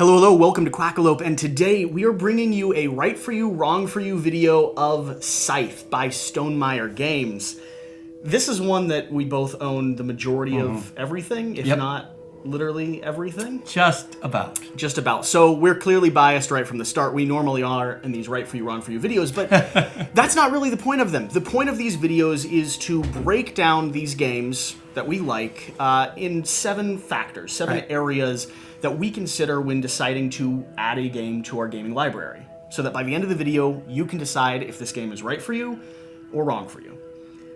Hello, hello, welcome to Quackalope, and today we are bringing you a right for you, wrong for you video of Scythe by Stonemaire Games. This is one that we both own the majority of everything, if not literally everything. Just about. Just about. So we're clearly biased right from the start. We normally are in these right for you, wrong for you videos, but that's not really the point of them. The point of these videos is to break down these games that we like in seven factors, seven areas that we consider when deciding to add a game to our gaming library, so that by the end of the video, you can decide if this game is right for you or wrong for you.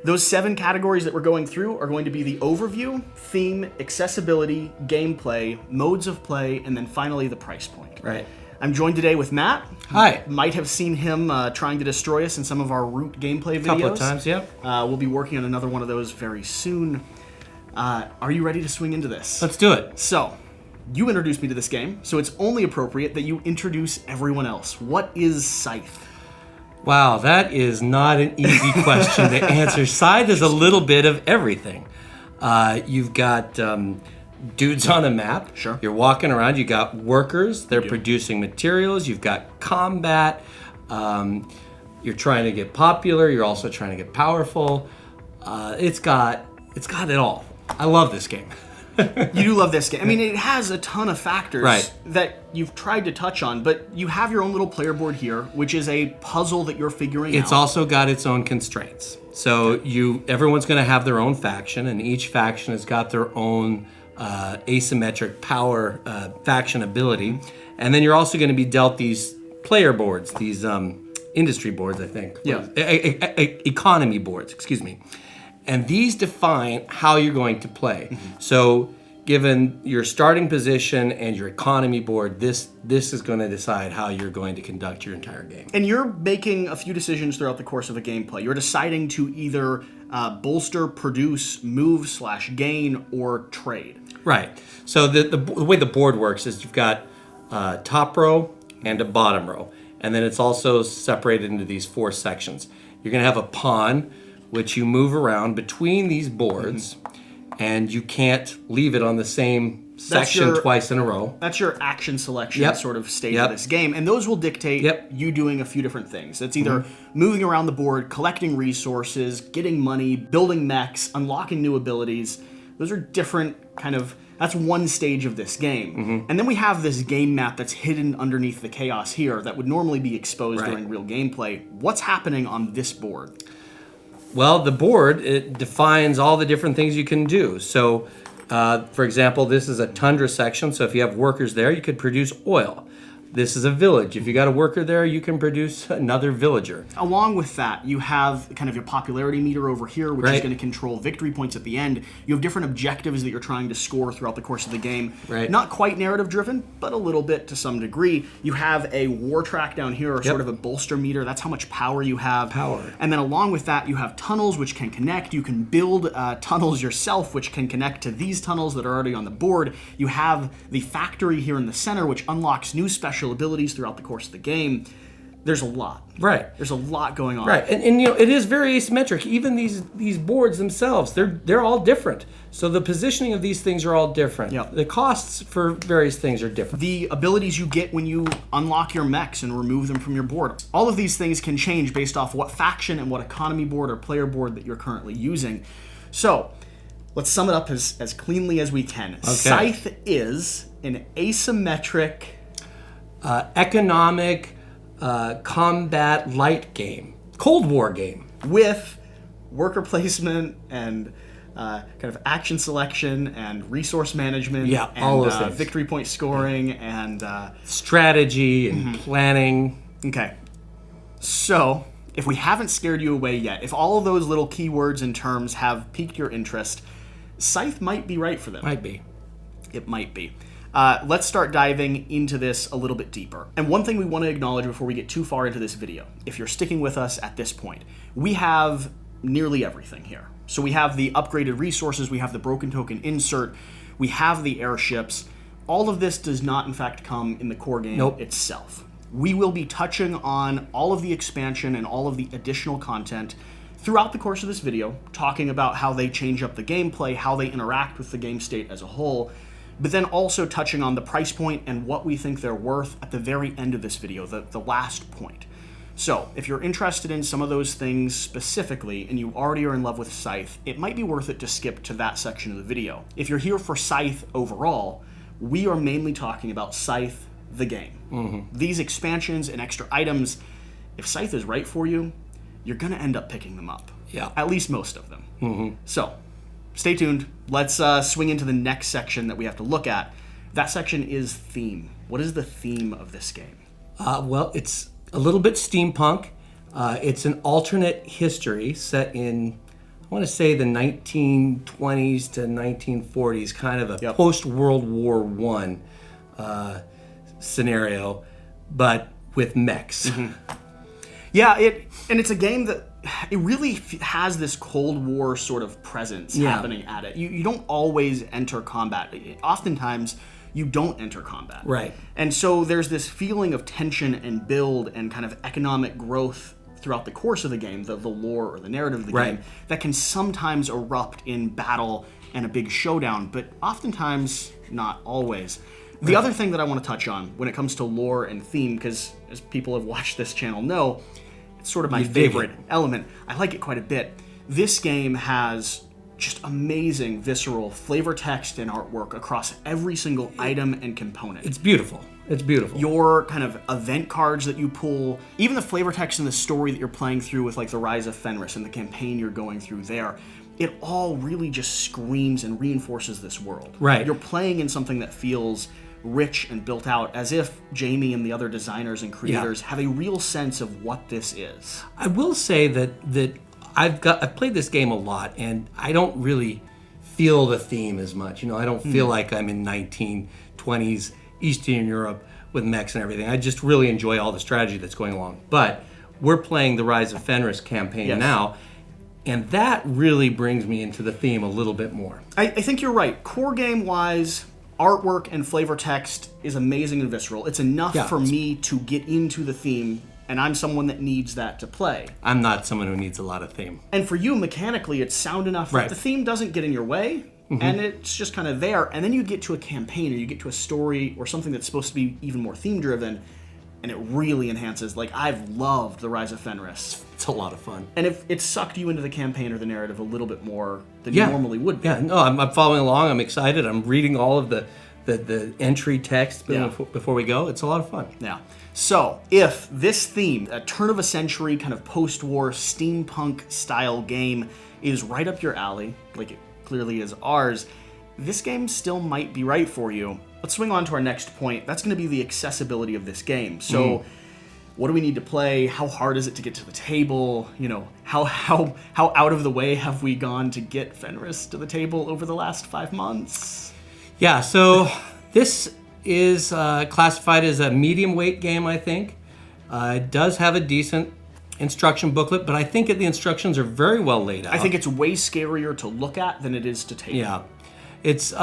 Those seven categories that we're going through are going to be the overview, theme, accessibility, gameplay, modes of play, and then finally the price point. Right. I'm joined today with Matt. Hi. You might have seen him trying to destroy us in some of our root gameplay videos. A couple of times, yeah. We'll be working on another one of those very soon. Are you ready to swing into this? Let's do it. So, you introduced me to this game, so it's only appropriate that you introduce everyone else. What is Scythe? Wow, that is not an easy question to answer. Scythe is a little bit of everything. You've got dudes on a map. Sure. You're walking around. You got workers. They're producing materials. You've got combat. You're trying to get popular. You're also trying to get powerful. It's got it all. I love this game. You do love this game. I mean, it has a ton of factors that you've tried to touch on, but you have your own little player board here, which is a puzzle that you're figuring out. It's also got its own constraints. So everyone's going to have their own faction, and each faction has got their own asymmetric power faction ability. And then you're also going to be dealt these player boards, these industry boards, I think. Yeah. Economy boards, excuse me. And these define how you're going to play. So given your starting position and your economy board, this is going to decide how you're going to conduct your entire game. And you're making a few decisions throughout the course of a gameplay. You're deciding to either bolster, produce, move / gain, or trade. Right. So the way the board works is you've got a top row and a bottom row. And then it's also separated into these four sections. You're going to have a pawn, which you move around between these boards, and you can't leave it on the same section twice in a row. That's your action selection sort of stage of this game, and those will dictate you doing a few different things. It's either moving around the board, collecting resources, getting money, building mechs, unlocking new abilities. Those are different that's one stage of this game. And then we have this game map that's hidden underneath the chaos here that would normally be exposed during real gameplay. What's happening on this board? Well, the board, it defines all the different things you can do. So, for example, this is a tundra section. So if you have workers there, you could produce oil. This is a village. If you got a worker there, you can produce another villager. Along with that, you have kind of your popularity meter over here, which is going to control victory points at the end. You have different objectives that you're trying to score throughout the course of the game. Not quite narrative driven, but a little bit to some degree. You have a war track down here, or sort of a bolster meter. That's how much power you have. And then along with that, you have tunnels, which can connect. You can build tunnels yourself, which can connect to these tunnels that are already on the board. You have the factory here in the center, which unlocks new special abilities throughout the course of the game. There's a lot. There's a lot going on. And you know, it is very asymmetric. Even these boards themselves, they're all different. So the positioning of these things are all different. The costs for various things are different. The abilities you get when you unlock your mechs and remove them from your board. All of these things can change based off what faction and what economy board or player board that you're currently using. So let's sum it up as cleanly as we can. Scythe is an asymmetric economic combat light game, Cold War game, with worker placement and kind of action selection and resource management, and all those things. Victory point scoring and strategy and planning. Okay, so if we haven't scared you away yet, if all of those little keywords and terms have piqued your interest, Scythe might be right for them. Might be. It might be. Let's start diving into this a little bit deeper. And one thing we want to acknowledge before we get too far into this video, if you're sticking with us at this point, we have nearly everything here. So we have the upgraded resources, we have the broken token insert, we have the airships. All of this does not, in fact, come in the core game itself. We will be touching on all of the expansion and all of the additional content throughout the course of this video, talking about how they change up the gameplay, how they interact with the game state as a whole. but then also touching on the price point and what we think they're worth at the very end of this video, the last point. So, if you're interested in some of those things specifically, and you already are in love with Scythe, it might be worth it to skip to that section of the video. If you're here for Scythe overall, we are mainly talking about Scythe, the game. These expansions and extra items, if Scythe is right for you, you're going to end up picking them up. Yeah. At least most of them. So, stay tuned. Let's swing into the next section that we have to look at. That section is theme. What is the theme of this game? Well, it's a little bit steampunk. It's an alternate history set in, I want to say, the 1920s to 1940s, kind of a post-World War I scenario, but with mechs. Yeah, it's a game that it really has this Cold War sort of presence happening at it. You don't always enter combat. Oftentimes, you don't enter combat. Right. And so there's this feeling of tension and build and kind of economic growth throughout the course of the game, the lore or the narrative of the game, that can sometimes erupt in battle and a big showdown, but oftentimes not always. The other thing that I want to touch on when it comes to lore and theme, because as people have watched this channel know, it's sort of my favorite element. I like it quite a bit. This game has just amazing visceral flavor text and artwork across every single item and component. It's beautiful. It's beautiful. Your kind of event cards that you pull, even the flavor text and the story that you're playing through with like the Rise of Fenris and the campaign you're going through there, it all really just screams and reinforces this world. Right. You're playing in something that feels rich and built out, as if Jamie and the other designers and creators have a real sense of what this is. I will say that I've played this game a lot, and I don't really feel the theme as much. You know, I don't feel like I'm in 1920s Eastern Europe with mechs and everything. I just really enjoy all the strategy that's going along. But we're playing the Rise of Fenris campaign now, and that really brings me into the theme a little bit more. I think you're right. Core game-wise, artwork and flavor text is amazing and visceral. It's enough for me to get into the theme, and I'm someone that needs that to play. I'm not someone who needs a lot of theme. And for you, mechanically, it's sound enough that the theme doesn't get in your way, and it's just kind of there. And then you get to a campaign, or you get to a story, or something that's supposed to be even more theme-driven, and it really enhances. Like, I've loved The Rise of Fenris. It's a lot of fun. And if it sucked you into the campaign or the narrative a little bit more than you normally would be. Yeah, no, I'm following along. I'm excited. I'm reading all of the entry text before we go. It's a lot of fun. Yeah. So, if this theme, a turn-of-a-century kind of post-war steampunk-style game, is right up your alley, like it clearly is ours, this game still might be right for you. Let's swing on to our next point. That's going to be the accessibility of this game. So, what do we need to play? How hard is it to get to the table? You know, how out of the way have we gone to get Fenris to the table over the last 5 months? Yeah, so this is classified as a medium weight game, I think. It does have a decent instruction booklet, but I think the instructions are very well laid out. I think it's way scarier to look at than it is to take. Yeah. It's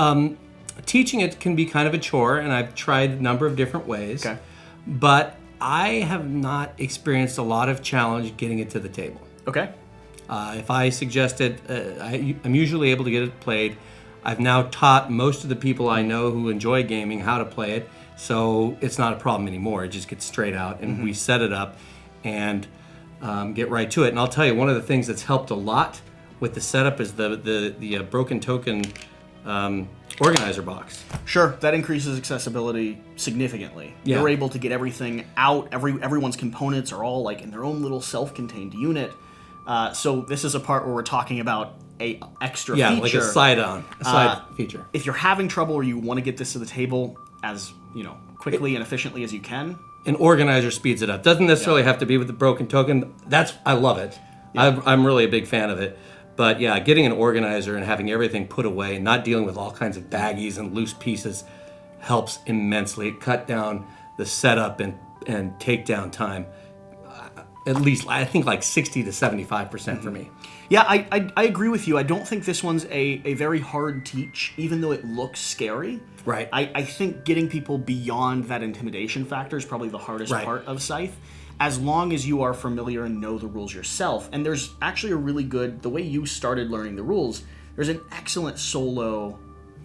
teaching it can be kind of a chore, and I've tried a number of different ways. Okay. But I have not experienced a lot of challenge getting it to the table. Okay. If I suggest it, I'm usually able to get it played. I've now taught most of the people I know who enjoy gaming how to play it, so it's not a problem anymore. It just gets straight out, and we set it up and get right to it. And I'll tell you, one of the things that's helped a lot with the setup is the broken token organizer box. Sure, that increases accessibility significantly. Yeah. You're able to get everything out. Everyone's components are all like in their own little self-contained unit. So this is a part where we're talking about a extra feature. Yeah, like a side feature. If you're having trouble or you want to get this to the table as quickly and efficiently as you can, an organizer speeds it up. Doesn't necessarily have to be with the broken token. I love it. Yeah. I'm really a big fan of it. But yeah, getting an organizer and having everything put away and not dealing with all kinds of baggies and loose pieces helps immensely. It cut down the setup and takedown time. At least, I think, like 60 to 75% for me. Yeah, I agree with you. I don't think this one's a very hard teach, even though it looks scary. Right. I think getting people beyond that intimidation factor is probably the hardest part of Scythe, as long as you are familiar and know the rules yourself. And there's actually a really good, the way you started learning the rules, there's an excellent solo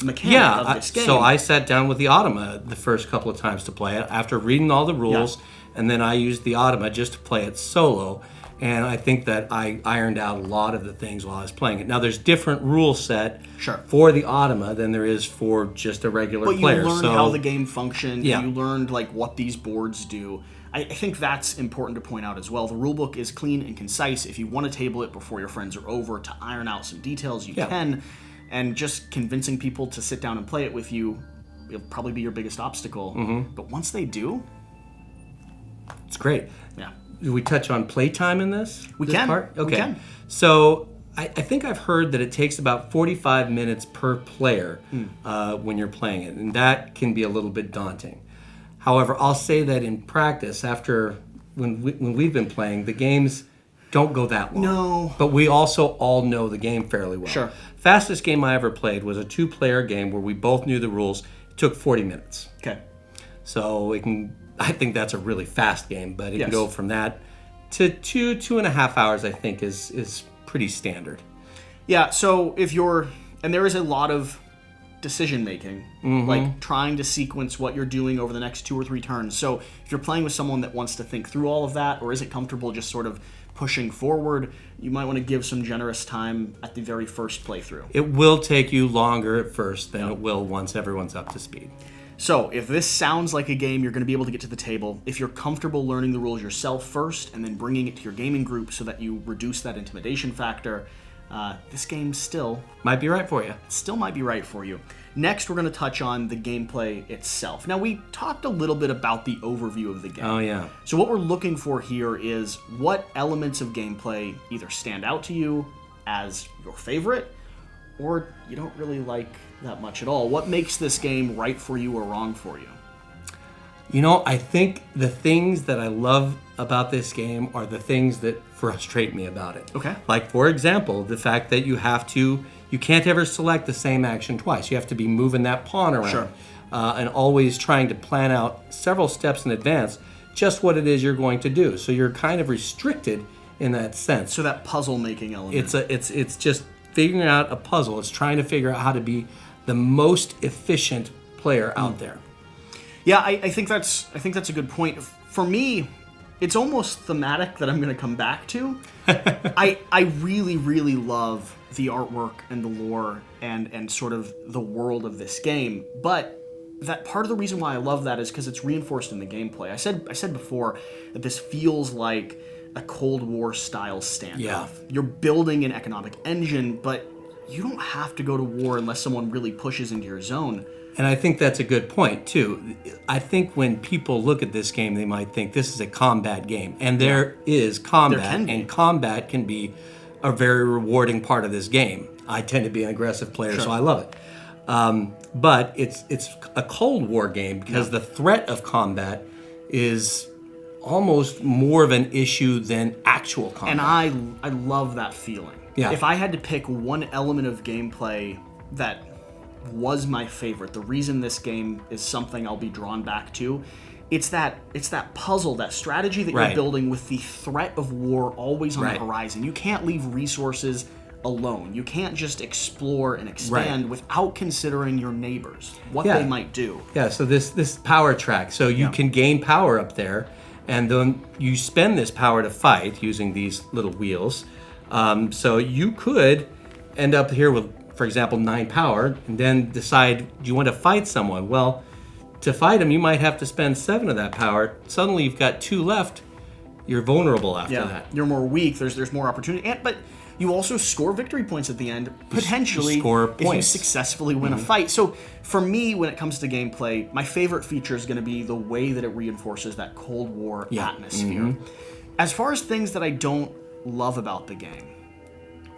mechanic of this game. So I sat down with the automa the first couple of times to play it after reading all the rules, and then I used the automa just to play it solo. And I think that I ironed out a lot of the things while I was playing it. Now, there's different rule set for the automa than there is for just a regular player. But you learned how the game functioned. Yeah. You learned like what these boards do. I think that's important to point out as well. The rulebook is clean and concise. If you want to table it before your friends are over to iron out some details, you can. And just convincing people to sit down and play it with you, it'll probably be your biggest obstacle. But once they do, it's great. Yeah. Do we touch on playtime in this? We can. Part? Okay. We can. So I think I've heard that it takes about 45 minutes per player when you're playing it, and that can be a little bit daunting. However, I'll say that in practice, after when we've been playing, the games don't go that long. No. But we also all know the game fairly well. Sure. Fastest game I ever played was a 2-player game where we both knew the rules. It took 40 minutes. Okay. So I think that's a really fast game, but it can go from that to 2.5 hours, I think, is pretty standard. Yeah, so and there is a lot of decision making, like trying to sequence what you're doing over the next 2 or 3 turns. So if you're playing with someone that wants to think through all of that or isn't comfortable just sort of pushing forward, you might want to give some generous time at the very first playthrough. It will take you longer at first than it will once everyone's up to speed. So if this sounds like a game you're going to be able to get to the table, if you're comfortable learning the rules yourself first and then bringing it to your gaming group so that you reduce that intimidation factor, this game still might be right for you. Still might be right for you. Next, we're going to touch on the gameplay itself. Now, we talked a little bit about the overview of the game. Oh, yeah. So what we're looking for here is what elements of gameplay either stand out to you as your favorite or you don't really like that much at all. What makes this game right for you or wrong for you? You know, I think the things that I love about this game are the things that frustrate me about it. Okay. Like, for example, the fact that you can't ever select the same action twice. You have to be moving that pawn around. Sure. And always trying to plan out several steps in advance just what it is you're going to do. So you're kind of restricted in that sense. So that puzzle-making element. It's just figuring out a puzzle. It's trying to figure out how to be the most efficient player out there. Yeah, I think that's a good point. For me, it's almost thematic that I'm going to come back to. I really, really love the artwork and the lore and sort of the world of this game. But that part of the reason why I love that is because it's reinforced in the gameplay. I said before that this feels like a Cold War style standoff. Yeah. You're building an economic engine, but you don't have to go to war unless someone really pushes into your zone. And I think that's a good point, too. I think when people look at this game, they might think this is a combat game. And there is combat, and combat can be a very rewarding part of this game. I tend to be an aggressive player, so I love it. But it's a Cold War game because the threat of combat is almost more of an issue than actual combat. And I love that feeling. Yeah. If I had to pick one element of gameplay that was my favorite, the reason this game is something I'll be drawn back to, it's that puzzle, that strategy that you're building with the threat of war always on the horizon. You can't leave resources alone. You can't just explore and expand without considering your neighbors, what they might do. Yeah, so this power track, so you can gain power up there, and then you spend this power to fight using these little wheels. So you could end up here with, for example, 9 power, and then decide, do you want to fight someone? Well, to fight him, you might have to spend 7 of that power. Suddenly you've got 2 left. You're vulnerable after that. You're more weak. There's more opportunity. But you also score victory points at the end, potentially, if you successfully win a fight. So for me, when it comes to gameplay, my favorite feature is going to be the way that it reinforces that Cold War atmosphere. As far as things that I don't love about the game,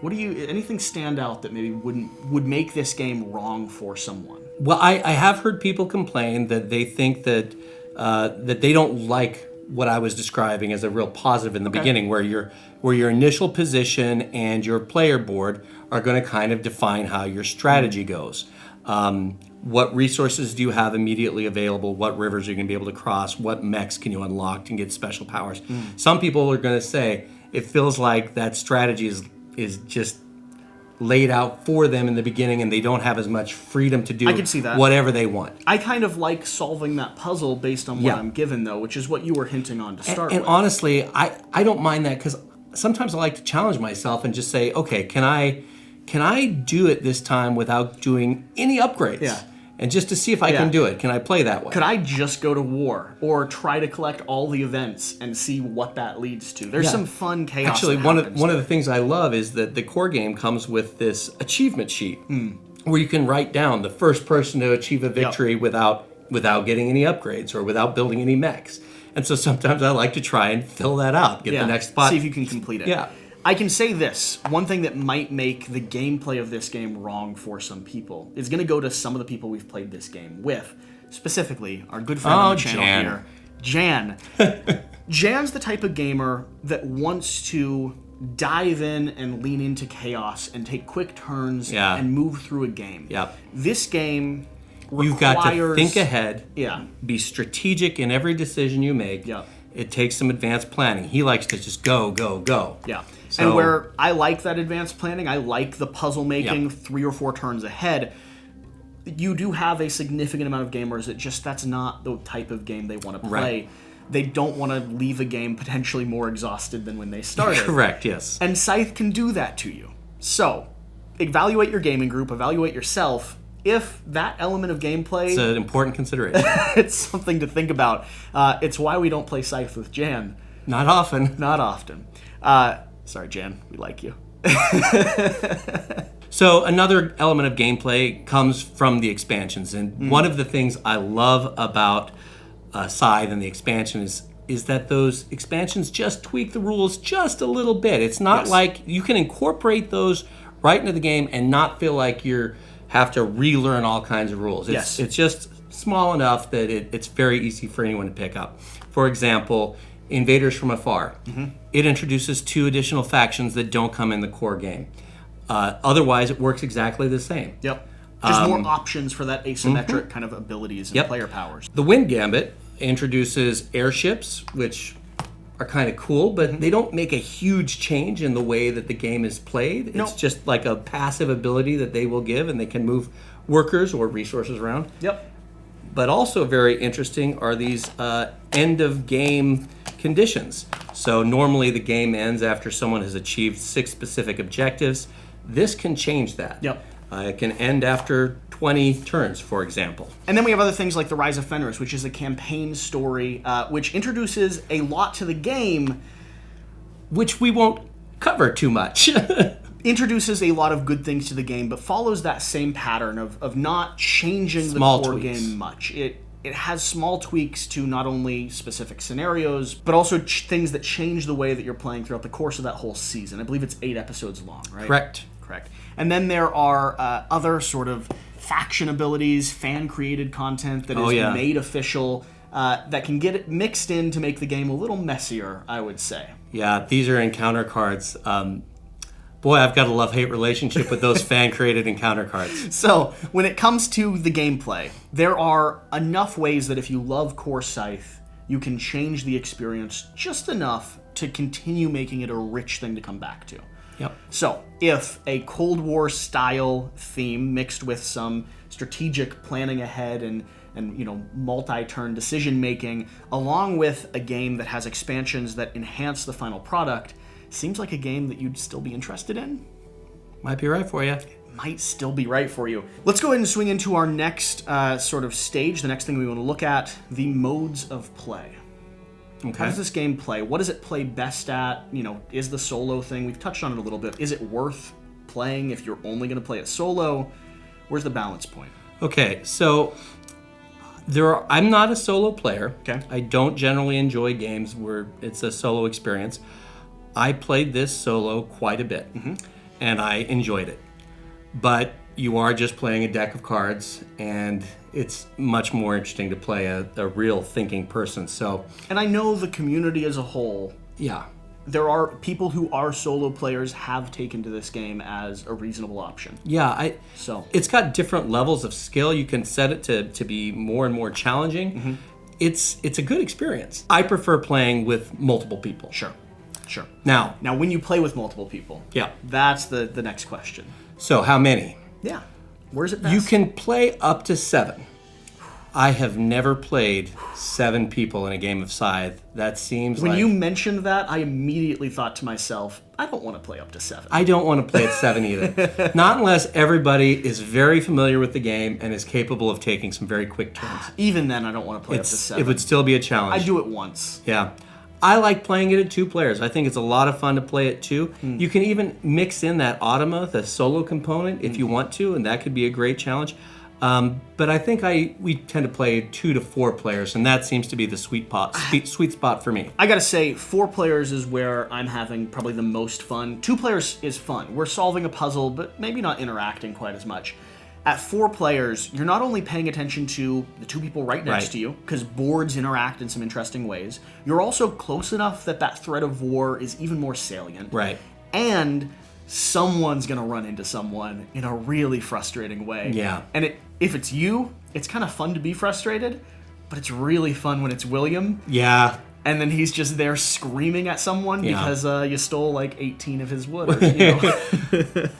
anything stand out that maybe would make this game wrong for someone? Well, I have heard people complain that they think that that they don't like what I was describing as a real positive in the beginning, where your initial position and your player board are going to kind of define how your strategy goes. What resources do you have immediately available? What rivers are you going to be able to cross? What mechs can you unlock and get special powers? Some people are going to say it feels like that strategy is just laid out for them in the beginning, and they don't have as much freedom to do I can see that. whatever they want. I kind of like solving that puzzle based on what Yeah. I'm given, though, which is what you were hinting on to start And with. honestly, I don't mind that, because sometimes I like to challenge myself and just say, okay, can I do it this time without doing any upgrades? Yeah. And just to see if I Yeah. can do it. Can I play that way? Could I just go to war or try to collect all the events and see what that leads to? There's Yeah. some fun chaos. Actually, that one of happens. the things I love is that the core game comes with this achievement sheet where you can write down the first person to achieve a victory without getting any upgrades or without building any mechs. And so sometimes I like to try and fill that out, get the next spot. See if you can complete it. Yeah. I can say this. One thing that might make the gameplay of this game wrong for some people is going to go to some of the people we've played this game with. Specifically, our good friend on the channel Jan. here, Jan. Jan's the type of gamer that wants to dive in and lean into chaos and take quick turns Yeah. and move through a game. Yep. This game You've got to requires- think ahead, Yeah. be strategic in every decision you make. Yeah. It takes some advanced planning. He likes to just go, go, go. Yeah. So- And where I like that advanced planning, I like the puzzle making Yep. 3 or 4 turns ahead. You do have a significant amount of gamers that just that's not the type of game they want to play. Right. They don't want to leave a game potentially more exhausted than when they started. Correct, yes. And Scythe can do that to you. So, evaluate your gaming group, evaluate yourself. If that element of gameplay, It's an important consideration. it's something to think about. It's why we don't play Scythe with Jan. Not often. Not often. Sorry, Jan, we like you. So another element of gameplay comes from the expansions, and one of the things I love about Scythe and the expansion is that those expansions just tweak the rules just a little bit. It's not Yes. like you can incorporate those right into the game and not feel like you have to relearn all kinds of rules. Yes. It's just small enough that it's very easy for anyone to pick up. For example, Invaders from Afar. It introduces 2 additional factions that don't come in the core game. Otherwise, it works exactly the same. Yep. Just more options for that asymmetric kind of abilities and Yep. player powers. The Wind Gambit introduces airships, which are kind of cool, but they don't make a huge change in the way that the game is played. No. It's just like a passive ability that they will give, and they can move workers or resources around. Yep. But also very interesting are these end of game conditions. So normally the game ends after someone has achieved 6 specific objectives. This can change that. Yep. It can end after 20 turns, for example. And then we have other things like The Rise of Fenris, which is a campaign story, which introduces a lot to the game. Which we won't cover too much. Introduces a lot of good things to the game, but follows that same pattern of not changing Small the core tweaks. game much. It has small tweaks to not only specific scenarios, but also things that change the way that you're playing throughout the course of that whole season. I believe it's 8 episodes long, right? Correct. Correct. And then there are other sort of faction abilities, fan-created content that is yeah. made official, that can get it mixed in to make the game a little messier, I would say. Yeah, these are encounter cards. Boy, I've got a love-hate relationship with those fan-created encounter cards. So, when it comes to the gameplay, there are enough ways that if you love core Scythe, you can change the experience just enough to continue making it a rich thing to come back to. Yep. So, if a Cold War style theme mixed with some strategic planning ahead and multi-turn decision making, along with a game that has expansions that enhance the final product, seems like a game that you'd still be interested in. Might be right for you. Might still be right for you. Let's go ahead and swing into our next sort of stage, the next thing we want to look at, the modes of play. How Okay. does this game play? What does it play best at? Is the solo thing, we've touched on it a little bit, is it worth playing if you're only going to play it solo? Where's the balance point? Okay, so I'm not a solo player. Okay. I don't generally enjoy games where it's a solo experience. I played this solo quite a bit, and I enjoyed it. But you are just playing a deck of cards, and it's much more interesting to play a real thinking person. So, And I know the community as a whole, yeah. there are people who are solo players have taken to this game as a reasonable option. Yeah, So, it's got different levels of skill. You can set it to be more and more challenging. It's a good experience. I prefer playing with multiple people. sure. Now, Now, when you play with multiple people, yeah. that's the next question. So how many? Yeah. Where's it best? You can play up to 7. I have never played 7 people in a game of Scythe. That seems When like... you mentioned that, I immediately thought to myself, I don't want to play up to 7. I don't want to play at 7 either. Not unless everybody is very familiar with the game and is capable of taking some very quick turns. Even then, I don't want to play up to 7. It would still be a challenge. I do it once. Yeah. I like playing it at 2 players. I think it's a lot of fun to play at 2. You can even mix in that automa, the solo component, if you want to, and that could be a great challenge. But I think we tend to play 2 to 4 players, and that seems to be the sweet spot for me. I gotta say, 4 players is where I'm having probably the most fun. 2 players is fun. We're solving a puzzle, but maybe not interacting quite as much. At 4 players, you're not only paying attention to the 2 people right next to you, because boards interact in some interesting ways, you're also close enough that threat of war is even more salient. Right. And someone's gonna run into someone in a really frustrating way. Yeah. And if it's you, it's kind of fun to be frustrated, but it's really fun when it's William. Yeah. And then he's just there screaming at someone because you stole like 18 of his wood. Or,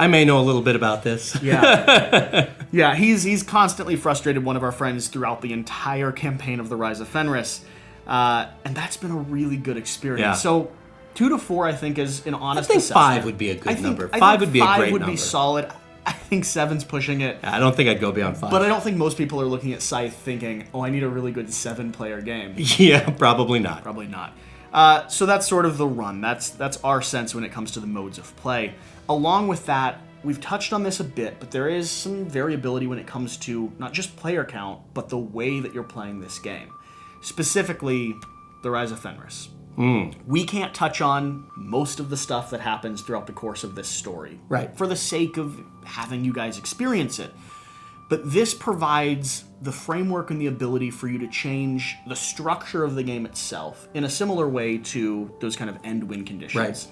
I may know a little bit about this. Yeah. Yeah, he's constantly frustrated one of our friends throughout the entire campaign of the Rise of Fenris. And that's been a really good experience. Yeah. So 2 to 4, I think, is an honest I think assessment. 5 would be a good number. I 5 think would be a great number. 5 would be solid. I think 7's pushing it. I don't think I'd go beyond 5. But I don't think most people are looking at Scythe thinking, oh, I need a really good 7-player game. Yeah, probably not. Probably not. So that's sort of the run. That's our sense when it comes to the modes of play. Along with that, we've touched on this a bit, but there is some variability when it comes to not just player count, but the way that you're playing this game. Specifically, the Rise of Fenris. We can't touch on most of the stuff that happens throughout the course of this story. Right. For the sake of having you guys experience it. But this provides the framework and the ability for you to change the structure of the game itself in a similar way to those kind of end-win conditions.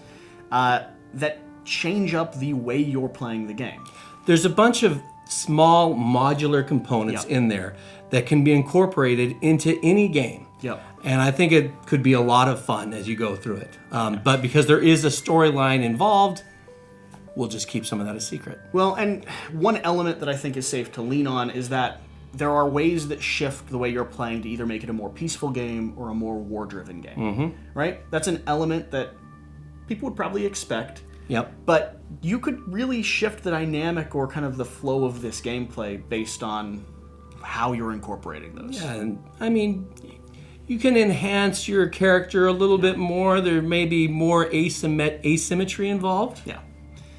Right. That change up the way you're playing the game. There's a bunch of small modular components in there that can be incorporated into any game. Yep. And I think it could be a lot of fun as you go through it. But because there is a storyline involved, we'll just keep some of that a secret. Well, and one element that I think is safe to lean on is that there are ways that shift the way you're playing to either make it a more peaceful game or a more war-driven game. Right? That's an element that people would probably expect. Yep. But you could really shift the dynamic or kind of the flow of this gameplay based on how you're incorporating those. Yeah, and I mean, you can enhance your character a little bit more. There may be more asymmetry involved. Yeah.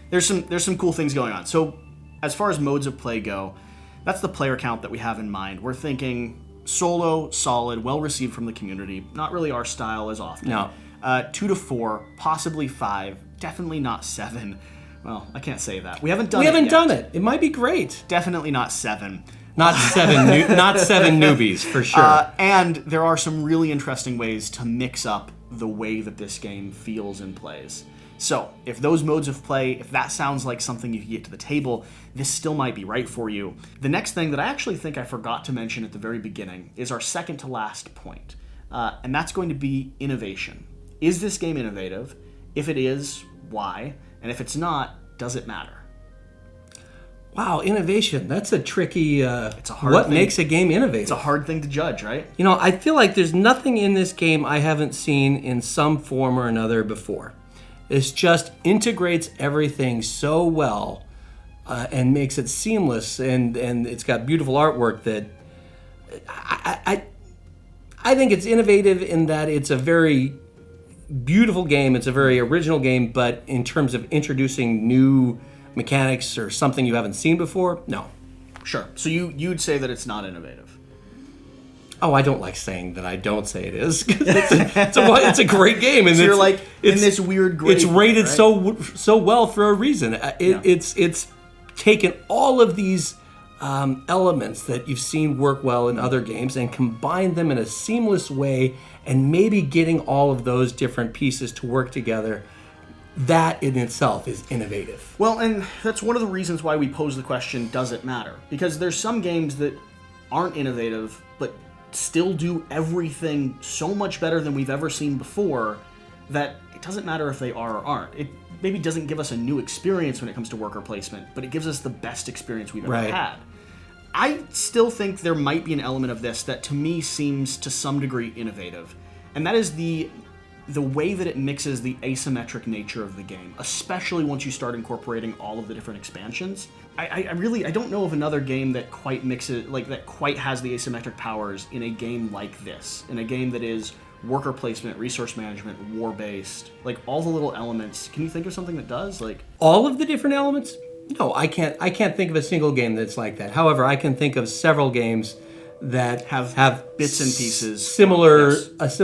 There's some cool things going on. So as far as modes of play go, that's the player count that we have in mind. We're thinking solo, solid, well received from the community. Not really our style as often. No. 2 to 4, possibly 5, definitely not 7. Well, I can't say that. We haven't done it yet. done it. It might be great. Definitely not 7. Not 7 not 7 newbies, for sure. And there are some really interesting ways to mix up the way that this game feels and plays. So, if those modes of play, if that sounds like something you can get to the table, this still might be right for you. The next thing that I actually think I forgot to mention at the very beginning is our second to last point. And that's going to be innovation. Is this game innovative? If it is, why? And if it's not, does it matter? Wow, innovation. That's a tricky... it's a hard what thing. makes a game innovative? It's a hard thing to judge, right? You know, I feel like there's nothing in this game I haven't seen in some form or another before. It just integrates everything so well and makes it seamless, and it's got beautiful artwork that... I think it's innovative in that it's a very beautiful game, it's a very original game, but in terms of introducing new mechanics or something you haven't seen before, no. Sure. So you'd say that it's not innovative. Oh, I don't like saying that I don't say it is. It's a great game. And so you're like in this weird gray. It's rated right? so well for a reason. It's taken all of these elements that you've seen work well in other games and combined them in a seamless way, and maybe getting all of those different pieces to work together. That in itself is innovative. Well, and that's one of the reasons why we pose the question, does it matter? Because there's some games that aren't innovative, but still do everything so much better than we've ever seen before, that it doesn't matter if they are or aren't. It maybe doesn't give us a new experience when it comes to worker placement, but it gives us the best experience we've ever had. I still think there might be an element of this that to me seems to some degree innovative, and that is the way that it mixes the asymmetric nature of the game, especially once you start incorporating all of the different expansions. I don't know of another game that quite mixes, like that quite has the asymmetric powers in a game like this, in a game that is worker placement, resource management, war-based, like all the little elements. Can you think of something that does? Like all of the different elements? No, I can't think of a single game that's like that. However, I can think of several games that have bits and pieces similar,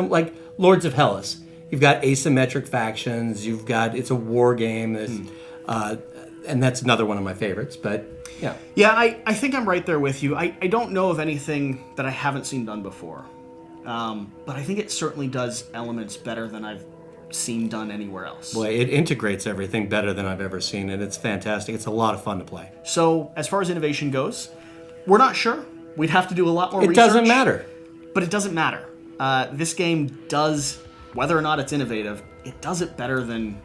like Lords of Hellas. You've got asymmetric factions. You've got it's a war game, and that's another one of my favorites. But yeah, I think I'm right there with you. I don't know of anything that I haven't seen done before, but I think it certainly does elements better than I've seen done anywhere else. Boy, it integrates everything better than I've ever seen, and it's fantastic. It's a lot of fun to play. So as far as innovation goes, we're not sure. We'd have to do a lot more research. It doesn't matter. But it doesn't matter. This game does, whether or not it's innovative, it does it better than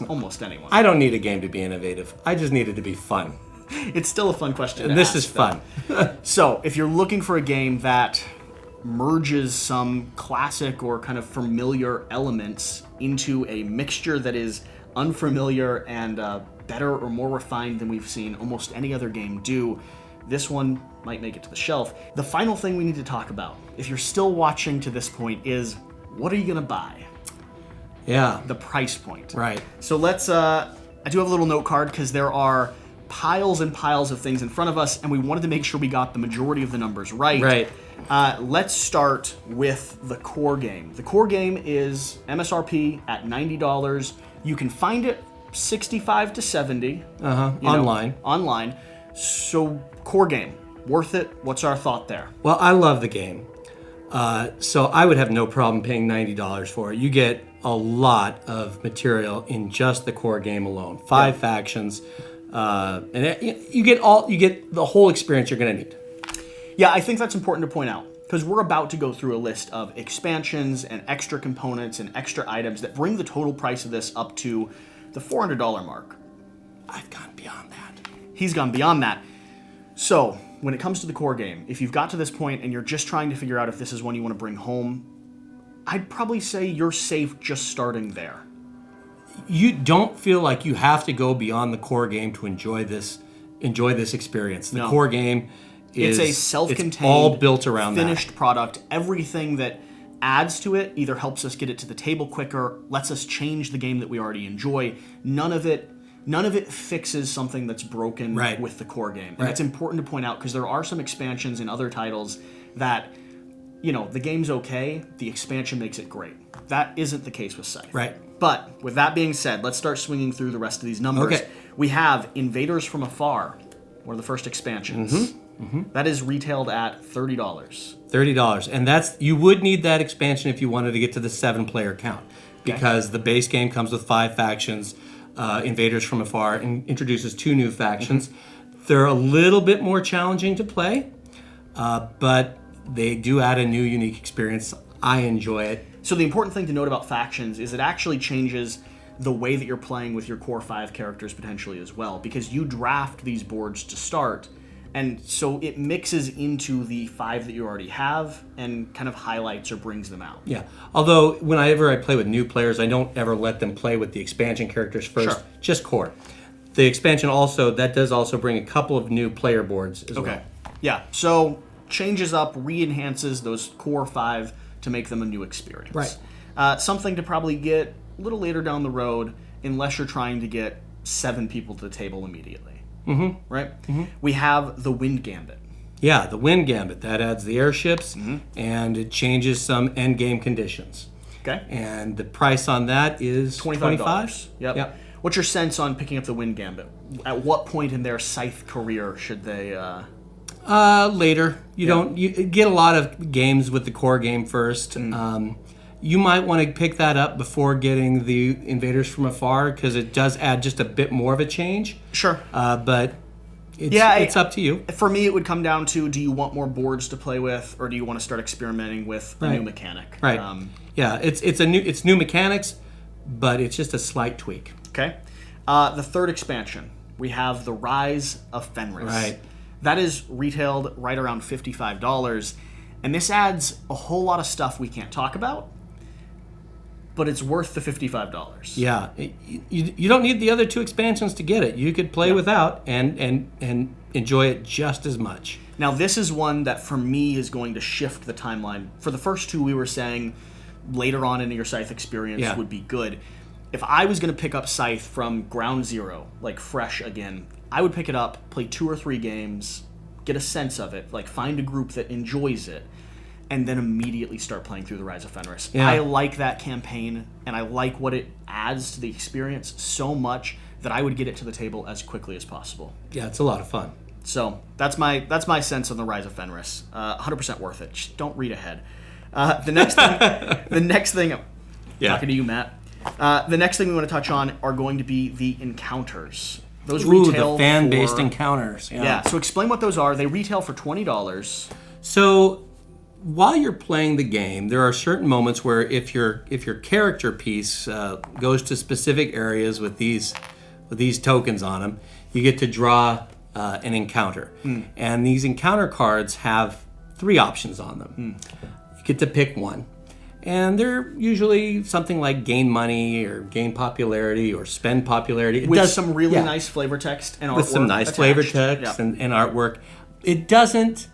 almost anyone. I don't need a game to be innovative. I just need it to be fun. It's still a fun question to This ask, is fun. So if you're looking for a game that merges some classic or kind of familiar elements into a mixture that is unfamiliar and better or more refined than we've seen almost any other game do, this one might make it to the shelf. The final thing we need to talk about, if you're still watching to this point, is what are you going to buy? Yeah. The price point. Right. So let's, I do have a little note card because there are piles and piles of things in front of us, and we wanted to make sure we got the majority of the numbers right. Right. Let's start with the core game. The core game is MSRP at $90. You can find it $65 to $70. Online. So core game, worth it? What's our thought there? Well, I love the game. So I would have no problem paying $90 for it. You get a lot of material in just the core game alone. 5 factions. And you get the whole experience you're going to need. Yeah, I think that's important to point out because we're about to go through a list of expansions and extra components and extra items that bring the total price of this up to the $400 mark. I've gone beyond that. He's gone beyond that. So when it comes to the core game, if you've got to this point and you're just trying to figure out if this is one you want to bring home, I'd probably say you're safe just starting there. You don't feel like you have to go beyond the core game to enjoy this experience. The core game is a self-contained, it's all built around finished product. Everything that adds to it either helps us get it to the table quicker, lets us change the game that we already enjoy. None of it fixes something that's broken with the core game. And it's important to point out because there are some expansions in other titles that, the game's okay, the expansion makes it great. That isn't the case with Scythe. Right. But with that being said, let's start swinging through the rest of these numbers. Okay. We have Invaders from Afar, one of the first expansions. That is retailed at $30. $30. And you would need that expansion if you wanted to get to the 7-player count. Because the base game comes with 5 factions. Invaders from Afar introduces 2 new factions. They're a little bit more challenging to play, but they do add a new unique experience. I enjoy it. So the important thing to note about factions is it actually changes the way that you're playing with your core 5 characters potentially as well, because you draft these boards to start, and so it mixes into the 5 that you already have and kind of highlights or brings them out. Yeah. Although whenever I play with new players, I don't ever let them play with the expansion characters first. Just core. The expansion does also bring a couple of new player boards as well. Yeah. So changes up, re-enhances those core 5 to make them a new experience. Right. Something to probably get a little later down the road, unless you're trying to get 7 people to the table immediately. Right? We have the Wind Gambit. Yeah, the Wind Gambit. That adds the airships, and it changes some end game conditions. Okay. And the price on that is $25. Yep. What's your sense on picking up the Wind Gambit? At what point in their Scythe career should they... Later. You get a lot of games with the core game first. You might want to pick that up before getting the Invaders from Afar because it does add just a bit more of a change. Sure. But It's up to you. For me, it would come down to, do you want more boards to play with, or do you want to start experimenting with a new mechanic? Right. It's new mechanics, but it's just a slight tweak. Okay. The third expansion, we have the Rise of Fenris. Right. That is retailed right around $55, and this adds a whole lot of stuff we can't talk about, but it's worth the $55. Yeah, you don't need the other 2 expansions to get it. You could play without and enjoy it just as much. Now, this is one that for me is going to shift the timeline. For the first 2, we were saying later on in your Scythe experience would be good. If I was going to pick up Scythe from ground zero, like fresh again, I would pick it up, play 2 or 3 games, get a sense of it, like find a group that enjoys it, and then immediately start playing through the Rise of Fenris. Yeah. I like that campaign, and I like what it adds to the experience so much that I would get it to the table as quickly as possible. Yeah, it's a lot of fun. So that's my sense on the Rise of Fenris. 100% worth it. Just don't read ahead. The next thing, talking to you, Matt. The next thing we want to touch on are going to be the encounters. Those retail the fan-based encounters. Yeah. So explain what those are. They retail for $20. So while you're playing the game, there are certain moments where if your character piece goes to specific areas with these tokens on them, you get to draw an encounter. And these encounter cards have 3 options on them. You get to pick one. And they're usually something like gain money or gain popularity or spend popularity. With some really nice flavor text and artwork. With some nice flavor text and artwork. It doesn't...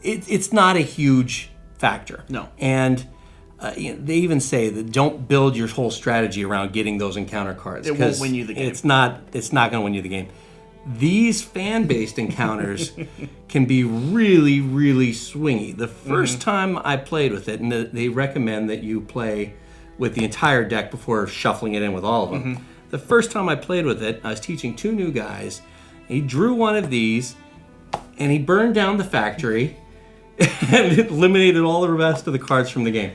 It's not a huge factor. No. And they even say that don't build your whole strategy around getting those encounter cards. It won't win you the game. It's not going to win you the game. These fan-based encounters can be really, really swingy. The first time I played with it, and they recommend that you play with the entire deck before shuffling it in with all of them. The first time I played with it, I was teaching 2 new guys. He drew one of these, and he burned down the factory, and it eliminated all the rest of the cards from the game.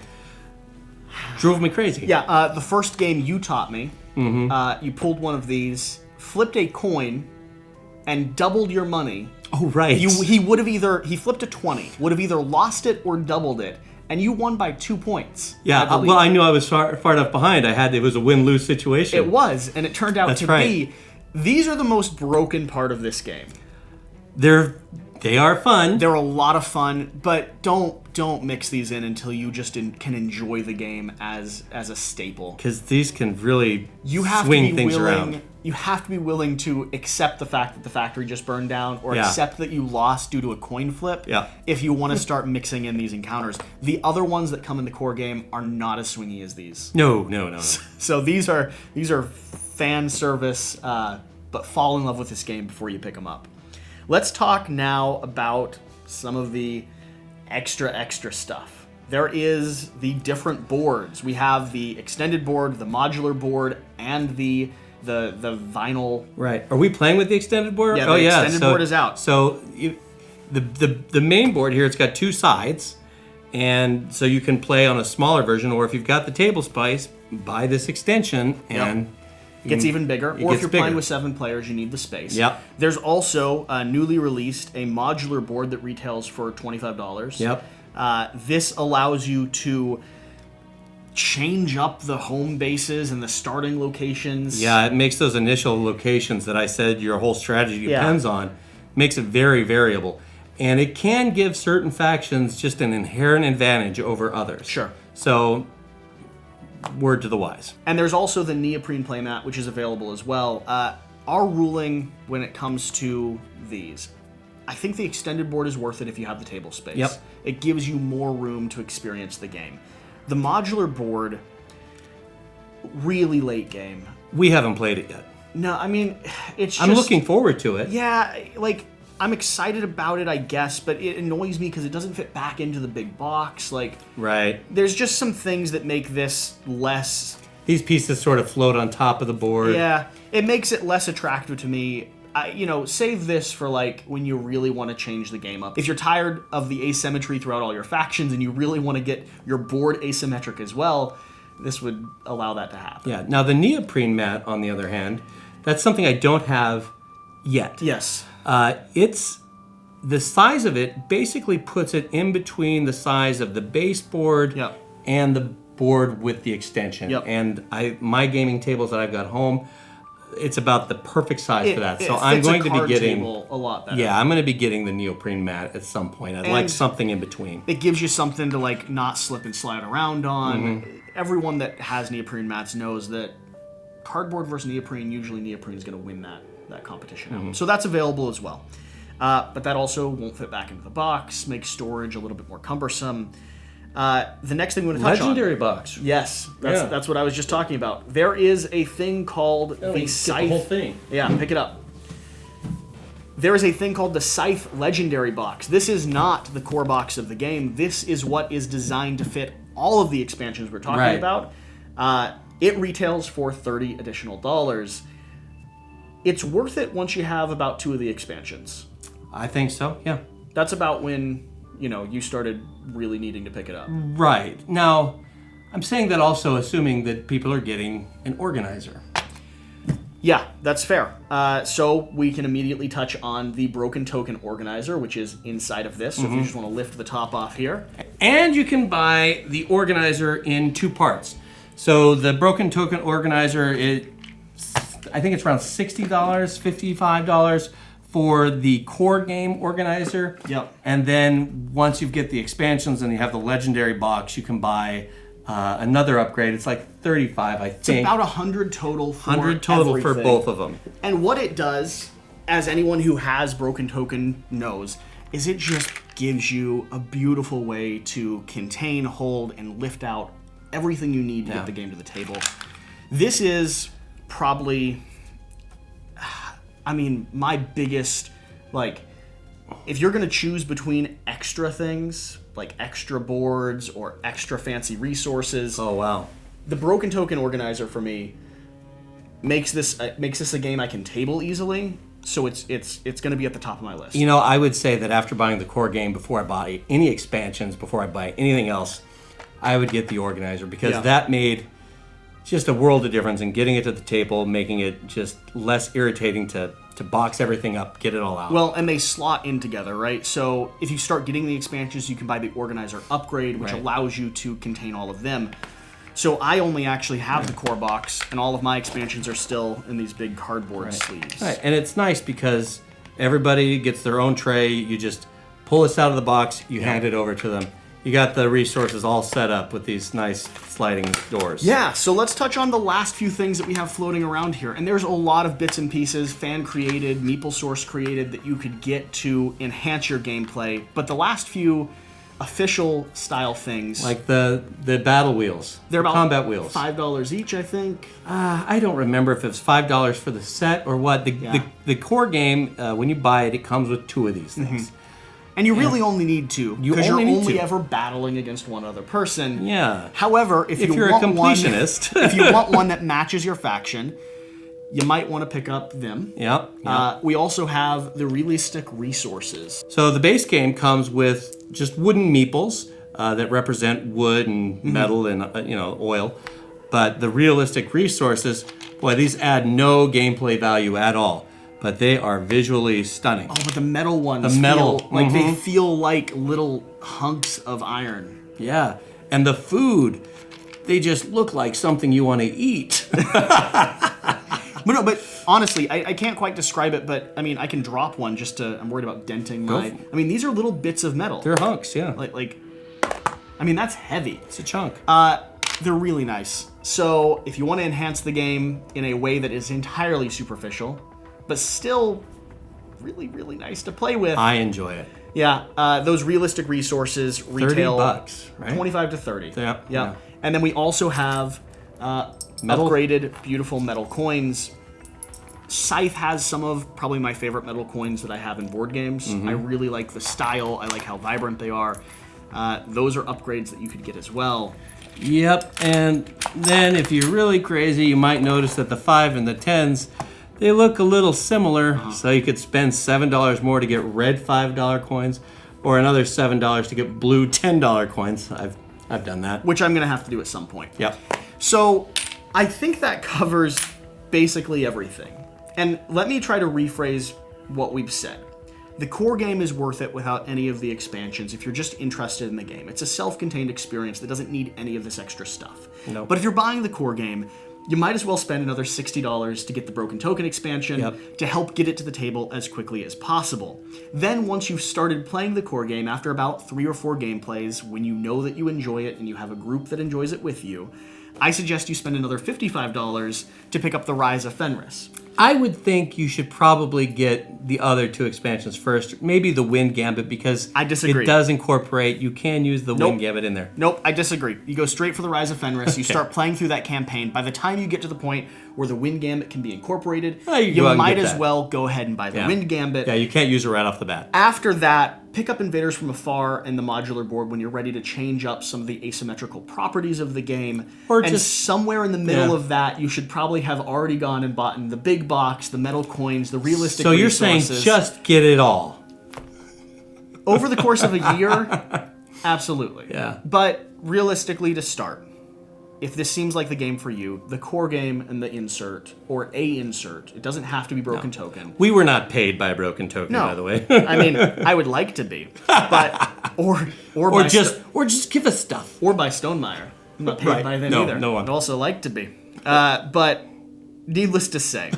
Drove me crazy. Yeah, the first game you taught me, you pulled one of these, flipped a coin, and doubled your money. Oh, right. He flipped a 20, would have either lost it or doubled it, and you won by 2 points. Yeah, I knew I was far enough behind. It was a win-lose situation. It was, and it turned out be. These are the most broken part of this game. They are fun. They're a lot of fun, but don't mix these in until you just can enjoy the game as a staple. Because these can really swing things around. You have to be willing to accept the fact that the factory just burned down, or accept that you lost due to a coin flip. Yeah. If you want to start mixing in these encounters, the other ones that come in the core game are not as swingy as these. No. So these are fan service, but fall in love with this game before you pick them up. Let's talk now about some of the extra stuff. There is the different boards. We have the extended board, the modular board, and the vinyl. Right. Are we playing with the extended board? Yeah, the extended board is out. So the main board here, it's got 2 sides, and so you can play on a smaller version, or if you've got the table space, buy this extension and... It gets even bigger. Or if you're playing with 7 players, you need the space. Yep. There's also newly released a modular board that retails for $25. Yep. This allows you to change up the home bases and the starting locations. Yeah, it makes those initial locations that I said your whole strategy depends on, makes it very variable. And it can give certain factions just an inherent advantage over others. Sure. So... word to the wise. And there's also the neoprene playmat, which is available as well. Our ruling when it comes to these, I think the extended board is worth it if you have the table space. Yep. It gives you more room to experience the game. The modular board, really late game. We haven't played it yet. No, I mean, it's just... I'm looking forward to it. Yeah, like... I'm excited about it, I guess, but it annoys me because it doesn't fit back into the big box. Like, right. There's just some things that make this less... These pieces sort of float on top of the board. Yeah, it makes it less attractive to me. Save this for, like, when you really want to change the game up. If you're tired of the asymmetry throughout all your factions and you really want to get your board asymmetric as well, this would allow that to happen. Yeah, now the neoprene mat, on the other hand, that's something I don't have yet. Yes. It's the size of it basically puts it in between the size of the baseboard Yep. and the board with the extension. Yep. And my gaming tables that I've got home, it's about the perfect size for that. It So I'm fits a going to be card getting table a lot better. Yeah, I'm going to be getting the neoprene mat at some point. I'd like something in between. It gives you something to like not slip and slide around on. Everyone that has neoprene mats knows that cardboard versus neoprene, usually neoprene is going to win that competition out. So that's available as well. But that also won't fit back into the box, makes storage a little bit more cumbersome. The next thing we want to touch Legendary on. box. Yes, Yeah. that's what I was just talking about. There is a thing called the Scythe. The whole thing. Yeah, pick it up. There is a thing called the Scythe Legendary Box. This is not the core box of the game. This is what is designed to fit all of the expansions we're talking about. It retails for $30 additional. It's worth it once you have about 2 of the expansions. I think so, yeah. That's about when, you started really needing to pick it up. Right. Now, I'm saying that also assuming that people are getting an organizer. Yeah, that's fair. So we can immediately touch on the Broken Token Organizer, which is inside of this. So if you just want to lift the top off here. And you can buy the organizer in 2 parts. So the Broken Token Organizer, I think it's around $60, $55 for the core game organizer. Yep. And then once you get the expansions and you have the legendary box, you can buy another upgrade. It's like $35, I think. It's about 100 total for 100 total for everything. both of them. And what it does, as anyone who has Broken Token knows, is it just gives you a beautiful way to contain, hold, and lift out everything you need to get the game to the table. This is probably, my biggest, if you're going to choose between extra things, like extra boards or extra fancy resources. Oh, wow. The Broken Token Organizer for me makes this a game I can table easily, so it's going to be at the top of my list. I would say that after buying the core game, before I buy any expansions, before I buy anything else, I would get the organizer because that made just a world of difference in getting it to the table, making it just less irritating to box everything up, get it all out. Well, and they slot in together, right? So if you start getting the expansions, you can buy the organizer upgrade, which allows you to contain all of them. So I only actually have the core box, and all of my expansions are still in these big cardboard sleeves. Right, and it's nice because everybody gets their own tray. You just pull this out of the box, you hand it over to them. You got the resources all set up with these nice sliding doors. Yeah, so let's touch on the last few things that we have floating around here. And there's a lot of bits and pieces, fan-created, meeple source created, that you could get to enhance your gameplay. But the last few official style things, like the battle wheels, they're about combat wheels, $5 each, I think. I don't remember if it's $5 for the set or what. The core game, when you buy it, it comes with 2 of these things. And you really only need 2, because you're only need only 2. ever battling against one other person. Yeah. However, if you're want a completionist, if you want one that matches your faction, you might want to pick up them. Yep. We also have the realistic resources. So the base game comes with just wooden meeples that represent wood and metal and oil. But the realistic resources, boy, these add no gameplay value at all. But they are visually stunning. Oh, but the metal ones they feel like little hunks of iron. Yeah. And the food, they just look like something you want to eat. But honestly, I can't quite describe it, but I can drop one just to, I'm worried about denting my, these are little bits of metal. They're hunks, yeah. That's heavy. It's a chunk. They're really nice. So if you want to enhance the game in a way that is entirely superficial, but still really, really nice to play with. I enjoy it. Yeah, those realistic resources retail $30, right? 25 to 30. Yeah. And then we also have upgraded beautiful metal coins. Scythe has some of probably my favorite metal coins that I have in board games. I really like the style. I like how vibrant they are. Those are upgrades that you could get as well. Yep, and then if you're really crazy, you might notice that the 5 and the 10s, they look a little similar, so you could spend $7 more to get red $5 coins, or another $7 to get blue $10 coins. I've done that. Which I'm going to have to do at some point. Yep. So I think that covers basically everything. And let me try to rephrase what we've said. The core game is worth it without any of the expansions if you're just interested in the game. It's a self-contained experience that doesn't need any of this extra stuff. Nope. But if you're buying the core game, you might as well spend another $60 to get the Broken Token expansion to help get it to the table as quickly as possible. Then once you've started playing the core game, after about 3 or 4 gameplays, when you know that you enjoy it and you have a group that enjoys it with you, I suggest you spend another $55 to pick up the Rise of Fenris. I would think you should probably get the other 2 expansions first. Maybe the Wind Gambit, because I disagree. It does incorporate, you can use the Wind Gambit in there. Nope, I disagree. You go straight for the Rise of Fenris. You start playing through that campaign. By the time you get to the point where the Wind Gambit can be incorporated, you might as well go ahead and buy the Wind Gambit. Yeah, you can't use it right off the bat. After that, pick up Invaders from Afar and the modular board when you're ready to change up some of the asymmetrical properties of the game. Or and just somewhere in the middle of that, you should probably have already gone and bought the big box, the metal coins, the realistic resources. So you're saying just get it all? Over the course of a year, absolutely. Yeah. But realistically, to start, if this seems like the game for you, the core game and the insert, or a insert, it doesn't have to be Broken Token. We were not paid by Broken Token, by the way. I mean, I would like to be, but or just give us stuff. Or by Stonemaire. I'm not paid by them either. No one. I'd also like to be. But needless to say,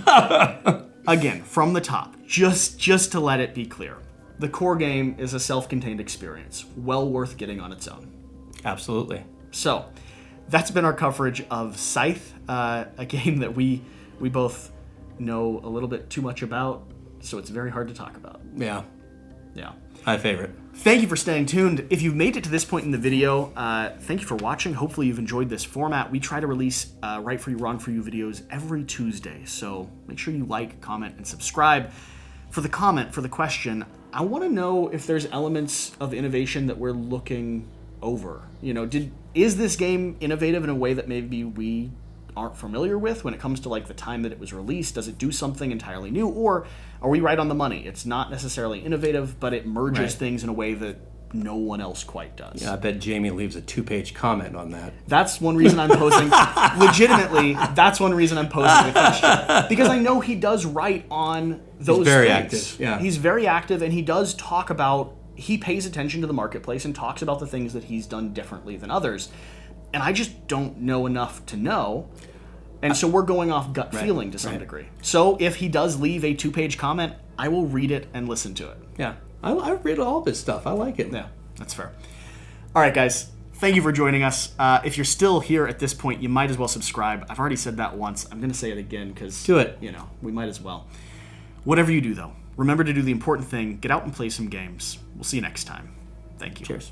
again, from the top, just to let it be clear, the core game is a self-contained experience, well worth getting on its own. Absolutely. So, that's been our coverage of Scythe, a game that we both know a little bit too much about, so it's very hard to talk about. Yeah. Yeah. My favorite. Thank you for staying tuned. If you've made it to this point in the video, thank you for watching. Hopefully you've enjoyed this format. We try to release Right For You, Wrong For You videos every Tuesday, so make sure you like, comment, and subscribe. For the question, I want to know if there's elements of innovation that we're looking over. You know, is this game innovative in a way that maybe we aren't familiar with when it comes to like the time that it was released? Does it do something entirely new, or are we right on the money? It's not necessarily innovative, but it merges things in a way that no one else quite does. Yeah, I bet Jamie leaves a 2-page comment on that. That's one reason I'm posing. Legitimately, that's one reason I'm posing the question, because I know he does write on those. He's very things. active. Yeah, he's very active, and he does talk about. He pays attention to the marketplace and talks about the things that he's done differently than others. And I just don't know enough to know. And so we're going off gut feeling to some degree. So if he does leave a 2-page comment, I will read it and listen to it. Yeah. I read all this stuff. I like it. Yeah, that's fair. All right, guys. Thank you for joining us. If you're still here at this point, you might as well subscribe. I've already said that once. I'm going to say it again because... Do it. You know, we might as well. Whatever you do, though, remember to do the important thing. Get out and play some games. We'll see you next time. Thank you. Cheers.